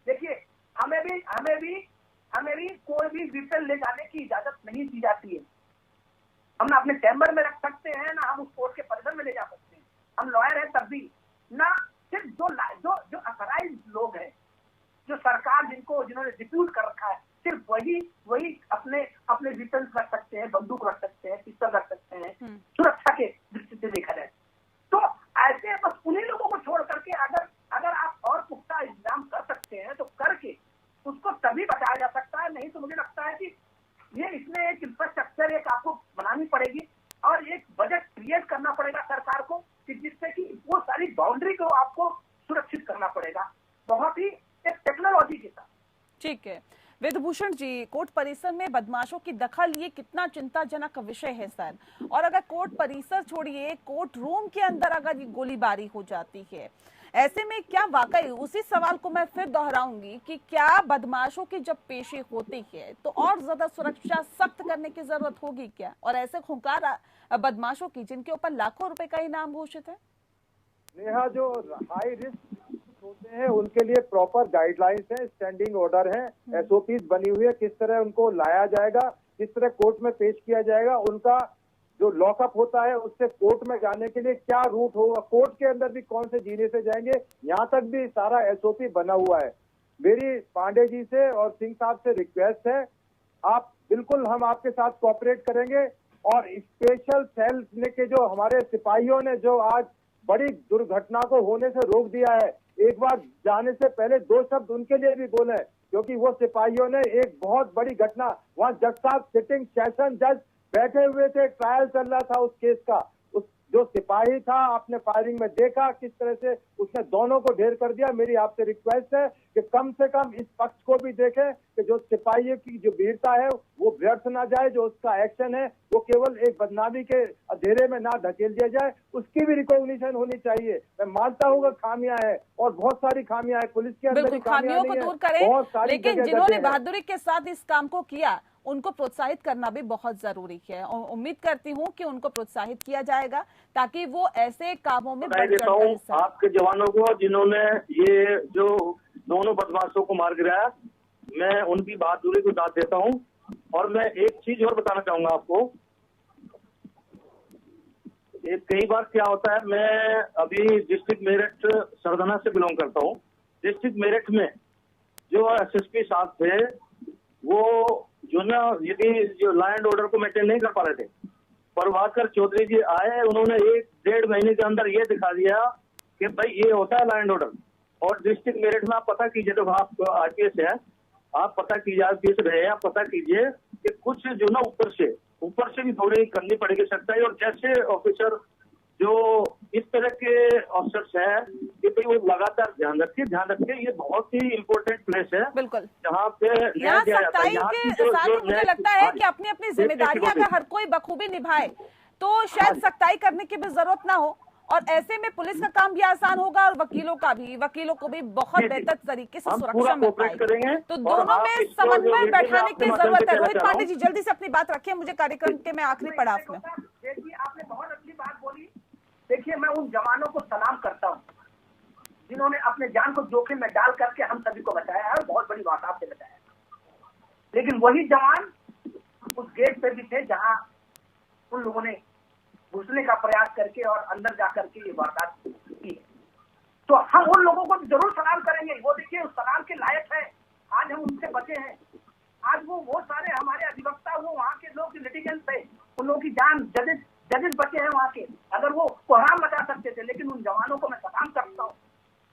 देखिए हमें भी कोई भी व्हीकल ले जाने की इजाजत नहीं दी जाती है। हम ना अपने चैम्बर में रख सकते हैं, ना हम उस कोर्ट के परिसर में ले जा सकते हैं। हम लॉयर हैं तब भी ना, सिर्फ जो अथराइज लोग हैं, जो सरकार जिन्होंने डिप्यूट कर रखा है, सिर्फ वही अपने वेपन्स रख सकते हैं, बंदूक रख सकते हैं, पिस्टल रख सकते हैं, सुरक्षा के दृष्टि से देखा जाए तो। ऐसे बस उन्हीं लोगों को छोड़ करके अगर आप और पुख्ता इंतजाम कर सकते हैं तो करके उसको तभी बचाया जा सकता है। नहीं तो मुझे लगता है कि इसमें एक इंफ्रास्ट्रक्चर एक आपको बनानी पड़ेगी और एक बजट क्रिएट करना पड़ेगा सरकार को, कि जिससे कि वो सारी बाउंड्री को आपको सुरक्षित करना पड़ेगा, बहुत ही एक टेक्नोलॉजी के साथ। ठीक है वेदभूषण जी, कोर्ट परिसर में बदमाशों की दखल ये कितना चिंताजनक विषय है सर, और अगर कोर्ट परिसर छोड़िए, कोर्ट रूम के अंदर अगर ये गोलीबारी हो जाती है, ऐसे में क्या वाकई, उसी सवाल को मैं फिर दोहराऊंगी कि क्या बदमाशों की जब पेशी होती है तो और ज्यादा सुरक्षा सख्त करने की जरूरत होगी क्या, और ऐसे खूंखार बदमाशों की जिनके ऊपर लाखों रुपए का इनाम घोषित है? नेहा, जो हाई रिस्क होते हैं उनके लिए प्रॉपर गाइडलाइंस है, स्टैंडिंग ऑर्डर है, एसओपीज बनी हुई है, किस तरह उनको लाया जाएगा, किस तरह कोर्ट में पेश किया जाएगा, उनका जो लॉकअप होता है उससे कोर्ट में जाने के लिए क्या रूट होगा, कोर्ट के अंदर भी कौन से जीने से जाएंगे, यहाँ तक भी सारा एसओपी बना हुआ है। मेरी पांडे जी से और सिंह साहब से रिक्वेस्ट है, आप बिल्कुल, हम आपके साथ कोऑपरेट करेंगे, और स्पेशल सेल के जो हमारे सिपाहियों ने जो आज बड़ी दुर्घटना को होने से रोक दिया है, एक बार जाने से पहले 2 शब्द उनके लिए भी बोले, क्योंकि वो सिपाहियों ने एक बहुत बड़ी घटना, वहाँ जज साहब सिटिंग सेशन जज बैठे हुए थे, ट्रायल चल रहा था उस केस का, उस जो सिपाही था आपने फायरिंग में देखा किस तरह से उसने दोनों को ढेर कर दिया। मेरी आपसे रिक्वेस्ट है कि कम से कम इस पक्ष को भी देखें कि जो सिपाही की जो वीरता है वो व्यर्थ ना जाए, जो उसका एक्शन है वो केवल एक बदनामी के अंधेरे में ना धकेल दिया जाए, उसकी भी रिकॉग्निशन होनी चाहिए। मैं मानता हूँ कि खामियां है और बहुत सारी खामियां है, पुलिस के अंदर खामियों को दूर करें, लेकिन जिन्होंने बहादुरी के साथ इस काम को किया उनको प्रोत्साहित करना भी बहुत जरूरी है। और उम्मीद करती हूँ कि उनको प्रोत्साहित किया जाएगा ताकि वो ऐसे कामों में बढ़ चढ़कर हिस्सा लें। आपके जवानों को जिन्होंने ये जो दोनों बदमाशों को मार गिराया, मैं उनकी बहादुरी को दाद देता हूँ। और मैं एक चीज और बताना चाहूंगा आपको, कई बार क्या होता है, मैं अभी डिस्ट्रिक्ट मेरठ सरधना से बिलोंग करता हूँ। डिस्ट्रिक्ट मेरठ में जो एसएसपी साहब थे, वो जो ना यदि जो लॉ एंड ऑर्डर को मेंटेन नहीं कर पा रहे थे, प्रभाकर चौधरी जी आए, उन्होंने 1-1.5 महीने के अंदर ये दिखा दिया कि भाई ये होता है लॉ एंड ऑर्डर। और डिस्ट्रिक्ट मेरठ में आप पता कीजिए, तो आप आईपीएस है, आप पता कीजिए, आप किस रहे हैं, आप पता कीजिए कि कुछ जो ना ऊपर से भी थोड़ी करनी पड़ेगी सख्ताई। और जैसे ऑफिसर जो इस तरह के ऑफिसर्स हैं कि भाई वो लगातार ध्यान रखिए, ये बहुत ही इम्पोर्टेंट प्लेस है। बिल्कुल, जहाँ पे यहाँ सख्ताई के साथ मुझे लगता है कि अपनी अपनी जिम्मेदारियां अगर हर कोई बखूबी निभाए तो शायद सख्ताई करने की भी जरूरत ना हो। और ऐसे में पुलिस का काम भी आसान होगा और वकीलों को भी बहुत बेहतर तरीके से सुरक्षा मिल पाएगी। तो दोनों में समन्वय बैठाने की जरूरत है। रोहित पांडे जी, जल्दी से अपनी बात रखिए, मुझे कार्यक्रम के मैं आखिरी पड़ाव में। देखिए, आपने बहुत अच्छी बात बोली। देखिए, मैं उन जवानों को सलाम करता हूँ जिन्होंने अपने जान को जोखिम में डाल करके हम सभी को बचाया है और बहुत बड़ी वारदात से बचाया है। लेकिन वही जवान उस गेट पे भी थे जहाँ उन लोगों ने घुसने का प्रयास करके और अंदर जा करके ये वारदात की है। तो हम उन लोगों को जरूर सलाम करेंगे। वो देखिए उस सलाम के लायक है, आज हम उनसे बचे हैं। आज वो सारे हमारे अधिवक्ता, वो वहाँ के लोग लिटिगेंट थे, उन लोगों की जान, जजेस बचे हैं वहाँ के। अगर वो कोहराम मचा सकते थे, लेकिन उन जवानों को मैं सलाम करता हूँ,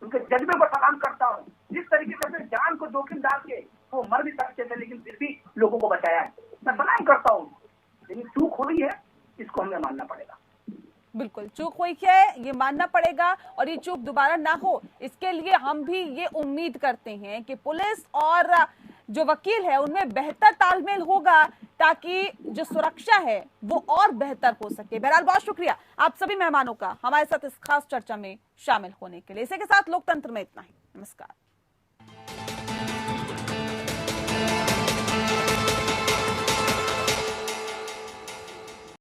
उनके जज्बे को सलाम करता हूँ। जिस तरीके से अपने जान को जोखिम डाल के वो मर भी सकते थे, लेकिन फिर भी लोगों को बचाया है, मैं सलाम करता हूँ। लेकिन चूक हुई है, इसको हमें मानना पड़ेगा। बिल्कुल, चूक हुई है, ये मानना पड़ेगा और ये चूक दोबारा ना हो, इसके लिए हम भी ये उम्मीद करते हैं कि पुलिस और जो वकील है उनमें बेहतर तालमेल होगा ताकि जो सुरक्षा है वो और बेहतर हो सके। बहरहाल बहुत शुक्रिया आप सभी मेहमानों का हमारे साथ इस खास चर्चा में शामिल होने के लिए। इसी के साथ लोकतंत्र में इतना ही। नमस्कार।